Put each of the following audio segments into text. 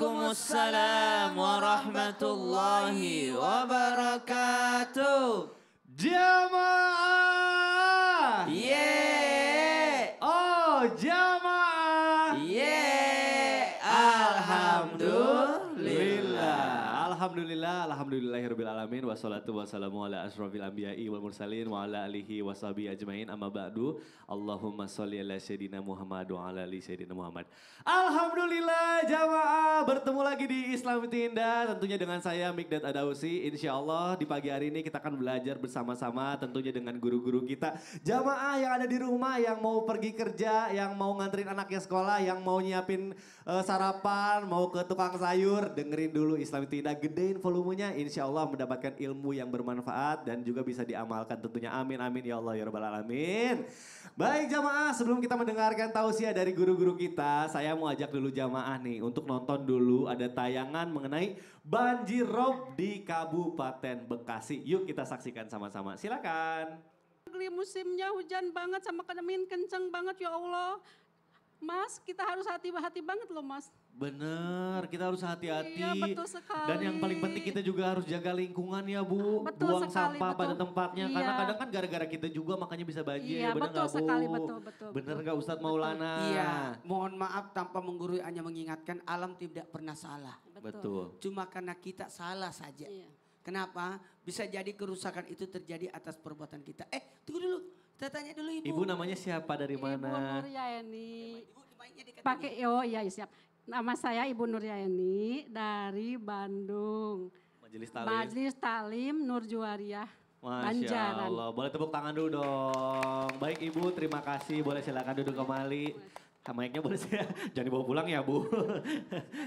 Waalaikumsalam warahmatullahi wabarakatuh. Jamaah. Yeah. Oh, jamaah. Yeah. Alhamdulillah. Alhamdulillahirrabbilalamin. Wassalatu wassalamu ala ashrafil anbiya'i wal mursalin wa ala alihi wa sahbihi ajmain amma ba'du. Allahumma sholli ala sayyidina Muhammad wa ala ali sayyidina Muhammad. Alhamdulillah jamaah, bertemu lagi di Islam Indah tentunya dengan saya Mikdad Adausi. Insyaallah di pagi hari ini kita akan belajar bersama-sama tentunya dengan guru-guru kita. Jamaah yang ada di rumah, yang mau pergi kerja, yang mau nganterin anaknya sekolah, yang mau nyiapin sarapan, mau ke tukang sayur, dengerin dulu Islam Indah, gedein volumenya, insya Allah mendapatkan ilmu yang bermanfaat dan juga bisa diamalkan tentunya. Amin amin ya Allah ya rabbal alamin. Baik jamaah, sebelum kita mendengarkan tausiah dari guru-guru kita, saya mau ajak dulu jamaah nih untuk nonton dulu ada tayangan mengenai banjir rob di Kabupaten Bekasi. Yuk kita saksikan sama-sama, silakan. Musimnya hujan banget sama angin kenceng banget ya Allah. Mas, kita harus hati-hati banget loh Mas. Bener, kita harus hati-hati. Iya, betul sekali. Dan yang paling penting kita juga harus jaga lingkungan ya Bu. Betul Buang sekali, sampah betul. pada tempatnya. Iya. Karena kadang kan gara-gara kita juga makanya bisa banjir. Iya, Bener betul gak Bu? sekali, betul. Bener gak Ustadz Maulana? Iya, mohon maaf tanpa menggurui, hanya mengingatkan alam tidak pernah salah. Betul. Cuma karena kita salah saja. Iya. Kenapa? Bisa jadi kerusakan itu terjadi atas perbuatan kita. Tunggu dulu. Kita tanya dulu Ibu. Ibu namanya siapa, dari Ibu mana? Nuryaeni. Ibu, mic-nya dekat Pakai, oh iya siap. Nama saya Ibu Nuryaeni dari Bandung. Majelis Talim. Majelis Talim Nur Juwariah. Masya Banjaran. Allah. Boleh tepuk tangan dulu dong. Baik Ibu, terima kasih. Boleh silakan duduk kembali. Mic-nya boleh saya, jangan dibawa pulang ya Bu.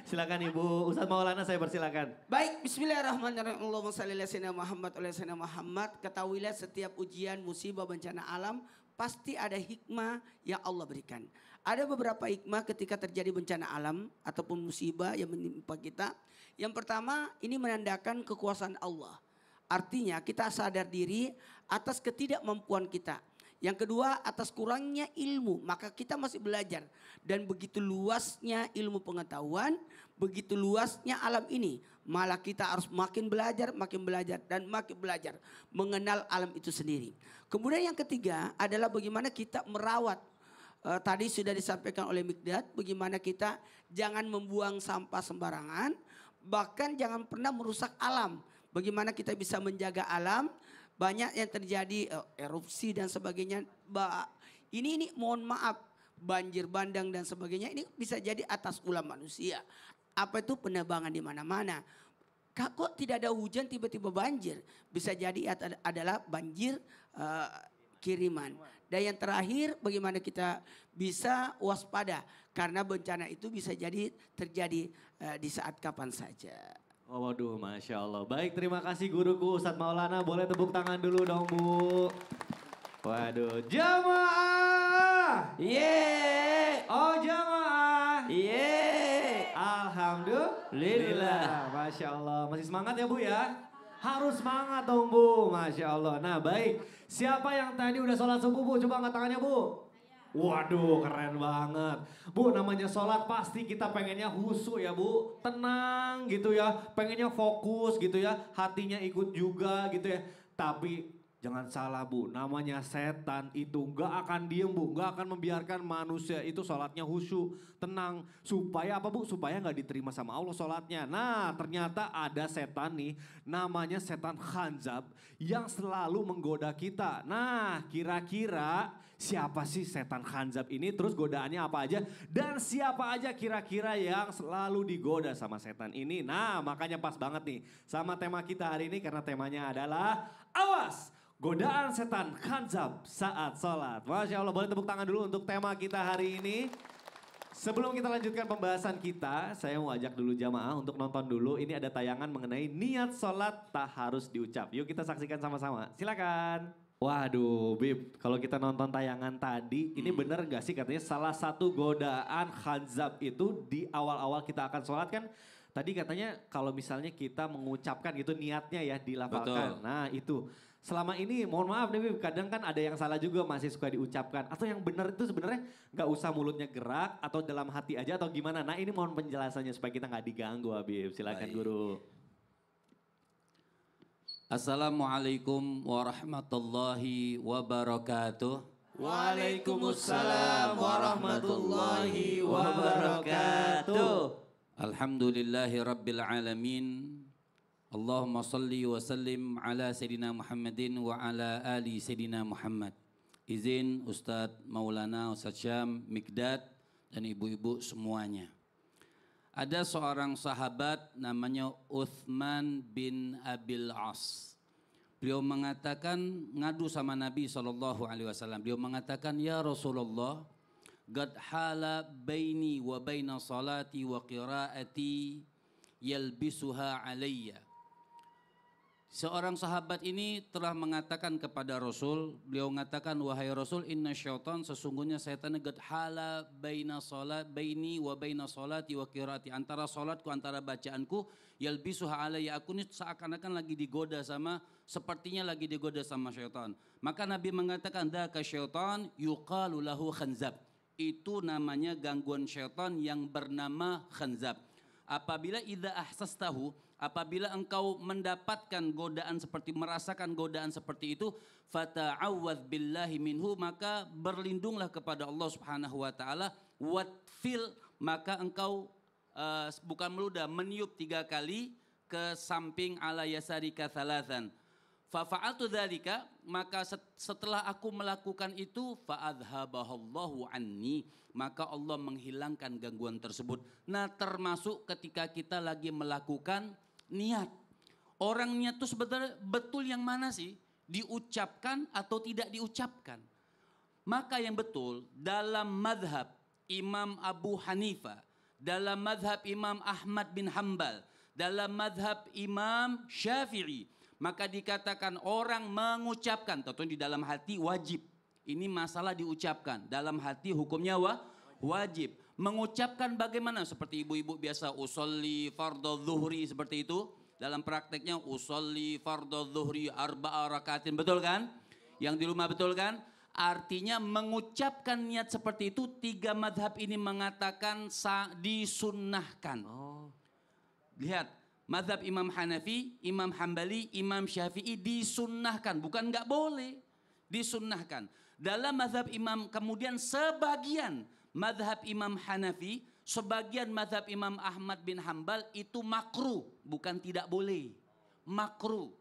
Silakan Ibu. Ustadz Maulana saya persilakan. Baik, bismillahirrahmanirrahim. Allahumma shalli ala sayyidina Muhammad wa ala sayyidina Muhammad. Ketahuilah setiap ujian, musibah, bencana alam pasti ada hikmah yang Allah berikan. Ada beberapa hikmah ketika terjadi bencana alam ataupun musibah yang menimpa kita. Yang pertama, ini menandakan kekuasaan Allah. Artinya kita sadar diri atas ketidakmampuan kita. Yang kedua, atas kurangnya ilmu, maka kita masih belajar. Dan begitu luasnya ilmu pengetahuan, begitu luasnya alam ini. Malah kita harus makin belajar dan makin belajar. Mengenal alam itu sendiri. Kemudian yang ketiga adalah bagaimana kita merawat. Tadi sudah disampaikan oleh Mikdad, bagaimana kita jangan membuang sampah sembarangan. Bahkan jangan pernah merusak alam. Bagaimana kita bisa menjaga alam. Banyak yang terjadi erupsi dan sebagainya. Ini mohon maaf, banjir bandang dan sebagainya ini bisa jadi atas ulah manusia. Apa itu penebangan di mana-mana. Kok tidak ada hujan tiba-tiba banjir. Bisa jadi adalah banjir kiriman. Dan yang terakhir bagaimana kita bisa waspada. Karena bencana itu bisa jadi terjadi di saat kapan saja. Oh, waduh, Masya Allah. Baik, terima kasih guruku Ustadz Maulana. Boleh tepuk tangan dulu dong Bu. Waduh, jamaah. Yeay. Oh jamaah. Yeay. Alhamdulillah. Masya Allah. Masih semangat ya Bu ya? Harus semangat dong Bu. Masya Allah. Nah baik, siapa yang tadi udah sholat subuh Bu? Coba angkat tangannya Bu. Waduh keren banget. Bu namanya sholat pasti kita pengennya khusyuk ya Bu. Tenang gitu ya. Pengennya fokus gitu ya. Hatinya ikut juga gitu ya. Tapi jangan salah Bu. Namanya setan itu gak akan diem Bu. Gak akan membiarkan manusia itu sholatnya khusyuk. Tenang. Supaya apa Bu? Supaya gak diterima sama Allah sholatnya. Nah ternyata ada setan nih. Namanya setan khanzab. Yang selalu menggoda kita. Nah kira-kira siapa sih setan khanzab ini? Terus godaannya apa aja? Dan siapa aja kira-kira yang selalu digoda sama setan ini? Nah makanya pas banget nih sama tema kita hari ini. Karena temanya adalah awas godaan setan khanzab saat sholat. Masya Allah, boleh tepuk tangan dulu untuk tema kita hari ini. Sebelum kita lanjutkan pembahasan kita, saya mau ajak dulu jamaah untuk nonton dulu. Ini ada tayangan mengenai niat sholat tak harus diucap. Yuk kita saksikan sama-sama, silakan. Waduh Bib, kalau kita nonton tayangan tadi, ini bener gak sih katanya salah satu godaan khanzab itu di awal-awal kita akan sholat kan. Tadi katanya kalau misalnya kita mengucapkan gitu niatnya ya dilafalkan. Betul. Nah itu selama ini mohon maaf nih Bib, kadang kan ada yang salah juga masih suka diucapkan. Atau yang benar itu sebenarnya nggak usah mulutnya gerak atau dalam hati aja atau gimana. Nah ini mohon penjelasannya supaya kita nggak diganggu Habib. Silakan Baik. Guru. Assalamualaikum warahmatullahi wabarakatuh. Waalaikumsalam warahmatullahi wabarakatuh. Alhamdulillahi rabbil alamin. Allahumma salli wa sallim ala Sayyidina Muhammadin wa ala ali Sayyidina Muhammad. Izin Ustadz Maulana, Ustadz Syam, Mikdad dan ibu-ibu semuanya. Ada seorang sahabat namanya Uthman bin Abil As. Beliau mengatakan, ngadu sama Nabi SAW. Beliau mengatakan, ya Rasulullah, qad hala baini wa baina salati wa qiraati yalbisuha alayya. Seorang sahabat ini telah mengatakan kepada Rasul, beliau mengatakan, wahai Rasul, inna syaitan, sesungguhnya setan qad hala baini wa baina salati wa qiraati, antara salatku, antara bacaanku, yalbisuha alayya, aku ini seakan-akan lagi digoda sama, sepertinya lagi digoda sama syaitan. Maka Nabi mengatakan, dzaka syaitan yuqalu lahu khanzab. Itu namanya gangguan syaitan yang bernama khanzab. Apabila idza ahsastahu, apabila engkau mendapatkan godaan seperti, merasakan godaan seperti itu, fata'awwadz billahi minhu, maka berlindunglah kepada Allah Subhanahu wa taala, watfil, maka engkau bukan meludah, meniup 3 kali ke samping ala yasarika thalathan. Fa'altu dzalika, maka setelah aku melakukan itu, fa'adhabahallahu anni, maka Allah menghilangkan gangguan tersebut. Nah, termasuk ketika kita lagi melakukan niat. Orang niat itu sebenarnya betul yang mana sih? Diucapkan atau tidak diucapkan? Maka yang betul dalam madhab Imam Abu Hanifah, dalam madhab Imam Ahmad bin Hanbal, dalam madhab Imam Syafi'i, maka dikatakan orang mengucapkan, tentunya di dalam hati wajib. Ini masalah diucapkan, dalam hati hukumnya wajib. Mengucapkan bagaimana? Seperti ibu-ibu biasa, usolli fardhu zuhri, seperti itu. Dalam prakteknya usolli fardhu zuhri arba'a rakaatin, betul kan? Yang di rumah betul kan? Artinya mengucapkan niat seperti itu, 3 madhab ini mengatakan disunnahkan. Lihat. Mazhab Imam Hanafi, Imam Hambali, Imam Syafi'i disunnahkan, bukan nggak boleh, disunnahkan. Dalam mazhab Imam, kemudian sebagian mazhab Imam Hanafi, sebagian mazhab Imam Ahmad bin Hanbal itu makruh, bukan tidak boleh, makruh.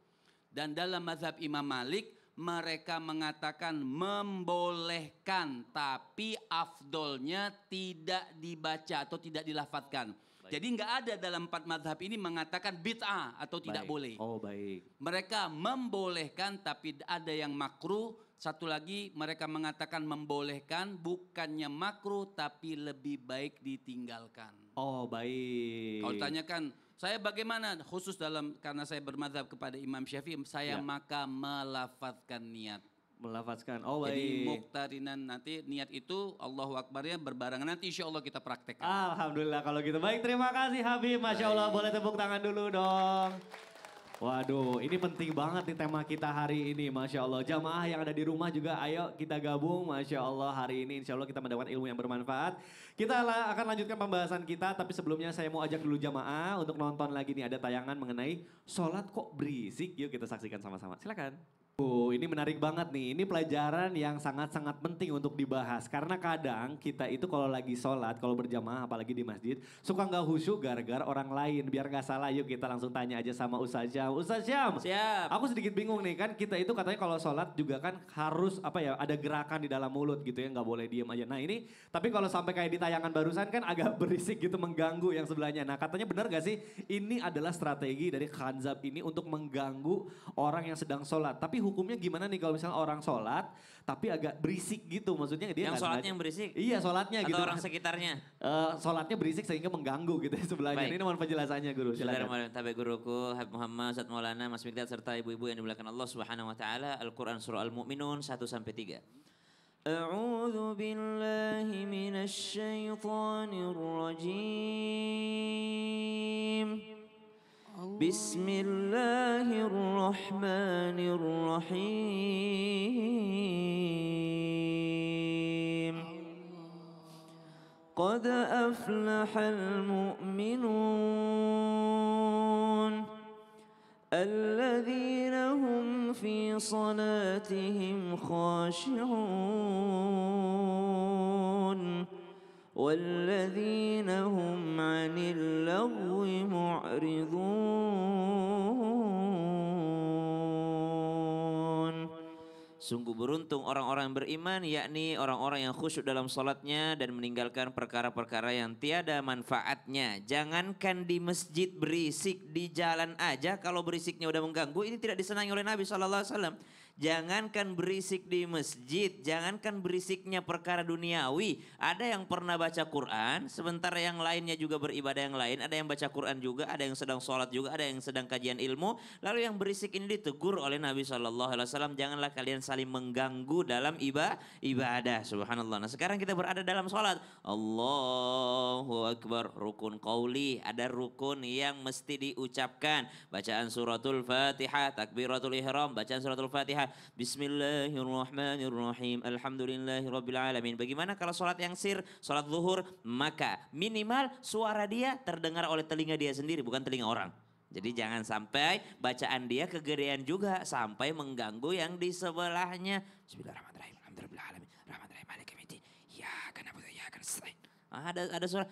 Dan dalam mazhab Imam Malik, mereka mengatakan membolehkan, tapi afdolnya tidak dibaca atau tidak dilafadzkan. Jadi nggak ada dalam 4 madhab ini mengatakan bid'ah atau tidak boleh. Oh baik. Mereka membolehkan tapi ada yang makruh. Satu lagi mereka mengatakan membolehkan bukannya makruh tapi lebih baik ditinggalkan. Oh baik. Kalau tanyakan saya bagaimana khusus dalam karena saya bermadhab kepada Imam Syafi'i, saya maka melafadzkan niat. Melafazkan, oh baik. Jadi muqtarinan, nanti niat itu Allahu Akbarnya berbarengan, nanti insya Allah kita praktekkan. Alhamdulillah kalau gitu. Baik, terima kasih Habib. Masya Allah, boleh tepuk tangan dulu dong. Waduh, ini penting banget nih tema kita hari ini. Masya Allah, jamaah yang ada di rumah juga ayo kita gabung. Masya Allah, hari ini insya Allah kita mendapatkan ilmu yang bermanfaat. Kita akan lanjutkan pembahasan kita, tapi sebelumnya saya mau ajak dulu jamaah untuk nonton lagi nih, ada tayangan mengenai sholat kok berisik. Yuk kita saksikan sama-sama, silakan. Ini menarik banget nih, ini pelajaran yang sangat-sangat penting untuk dibahas. Karena kadang kita itu kalau lagi sholat, kalau berjamaah apalagi di masjid, suka nggak khusyuk gara-gara orang lain. Biar nggak salah, yuk kita langsung tanya aja sama Ustaz Syam. Ustaz Syam, Siap. aku sedikit bingung nih, kan kita itu katanya kalau sholat juga kan harus ada gerakan di dalam mulut gitu ya, nggak boleh diem aja. Nah ini, tapi kalau sampai kayak di tayangan barusan kan agak berisik gitu, mengganggu yang sebelahnya. Nah katanya benar gak sih, ini adalah strategi dari khanzab ini untuk mengganggu orang yang sedang sholat. Tapi hukumnya gimana nih kalau misalnya orang sholat tapi agak berisik gitu, maksudnya dia Yang sholatnya yang berisik? Iya sholatnya Atau gitu. orang sekitarnya? Sholatnya berisik sehingga mengganggu gitu ya sebelahnya. Baik. Ini mohon penjelasannya Guru, silakan. Bismillahirrahmanirrahim. Tabi guruku Habib Muhammad, Ustaz Maulana, Mas Mikdad serta ibu-ibu yang dimuliakan Allah Subhanahu wa taala. Al-Qur'an surah Al-Mu'minun 1 sampai 3. A'udzu billahi minasy syaithanir rajim. Bismillahirrahmanirrahim. Qad aflahal mu'minun alladzina hum fi salatihim khashi'un walladzina hum 'anil lagwi mu'ridun. Sungguh beruntung orang-orang yang beriman, yakni orang-orang yang khusyuk dalam salatnya dan meninggalkan perkara-perkara yang tiada manfaatnya. Jangankan di masjid berisik, di jalan aja kalau berisiknya udah mengganggu, ini tidak disenangi oleh Nabi SAW. Jangankan berisik di masjid, jangankan berisiknya perkara duniawi. Ada yang pernah baca Quran, sementara yang lainnya juga beribadah yang lain. Ada yang baca Quran juga, ada yang sedang sholat juga, ada yang sedang kajian ilmu. Lalu yang berisik ini ditegur oleh Nabi SAW. Janganlah kalian saling mengganggu dalam ibadah. Subhanallah. Nah sekarang kita berada dalam sholat. Allahu Akbar. Rukun qauli. Ada rukun yang mesti diucapkan. Bacaan suratul Fatihah, takbiratul ihram, bacaan suratul Fatihah. Bismillahirrahmanirrahim. Alhamdulillahirabbil alamin. Bagaimana kalau sholat yang sir, sholat zuhur, maka minimal suara dia terdengar oleh telinga dia sendiri, bukan telinga orang. Jadi jangan sampai bacaan dia kegedean juga sampai mengganggu yang di sebelahnya. Bismillahirrahmanirrahim. Alhamdulillahirabbil alamin. Rahmanirrahim. Maliki yaumiddin. Iyyaka na'budu wa iyyaka nasta'in. Ada suara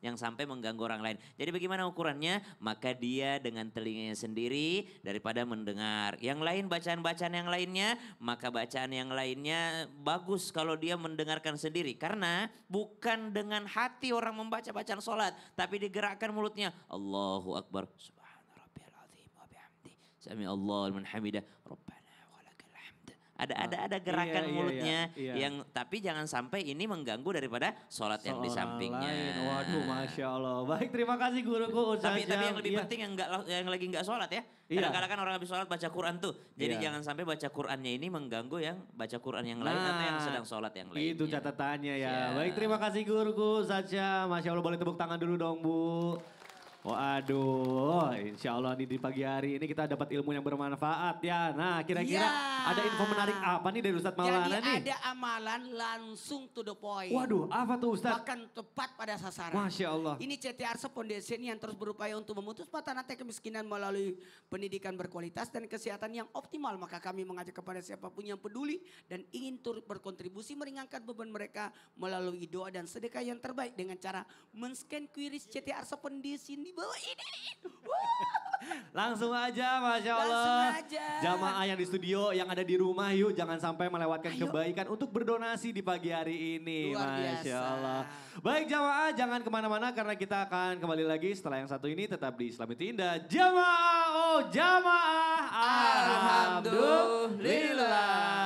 yang sampai mengganggu orang lain. Jadi bagaimana ukurannya? Maka dia dengan telinganya sendiri daripada mendengar. Yang lain bacaan-bacaan yang lainnya, maka bacaan yang lainnya bagus kalau dia mendengarkan sendiri. Karena bukan dengan hati orang membaca bacaan sholat, tapi digerakkan mulutnya. Allahu Akbar. Subhana rabbiyal azim wa bihamdi. Sami Allahu liman hamidah. Rabbana walakal hamd. Ada gerakan mulutnya yang tapi jangan sampai ini mengganggu daripada sholat yang di sampingnya. Waduh, Masya Allah. Baik, terima kasih guruku Ustaz. Tapi yang lebih penting yang lagi nggak sholat ya. Kadang-kadang kan orang habis sholat baca Quran tuh. Jadi jangan sampai baca Qurannya ini mengganggu yang baca Quran yang lain atau yang sedang sholat yang lain. Itu catatannya ya. Baik, terima kasih guruku Saja. Masya Allah, boleh tepuk tangan dulu dong Bu. Waduh, insya Allah nih di pagi hari ini kita dapat ilmu yang bermanfaat ya. Nah kira-kira ada info menarik apa nih dari Ustadz Maulana nih? Jadi ada amalan langsung to the point. Waduh, apa tuh Ustadz? Bahkan tepat pada sasaran. Masya Allah. Ini CT Arsa Foundation yang terus berupaya untuk memutus mata rantai kemiskinan melalui pendidikan berkualitas dan kesehatan yang optimal. Maka kami mengajak kepada siapapun yang peduli dan ingin turut berkontribusi meringankan beban mereka melalui doa dan sedekah yang terbaik dengan cara men-scan QRIS CT Arsa Foundation di bawah ini. Langsung aja, Masya Allah. Langsung aja. Jamaah yang di studio, yang ada di rumah, yuk jangan sampai melewatkan kebaikan untuk berdonasi di pagi hari ini. Luar Masya biasa. Allah. Baik jamaah, jangan kemana-mana karena kita akan kembali lagi setelah yang satu ini tetap di Islami Indah. Jamaah, oh jamaah. Alhamdulillah.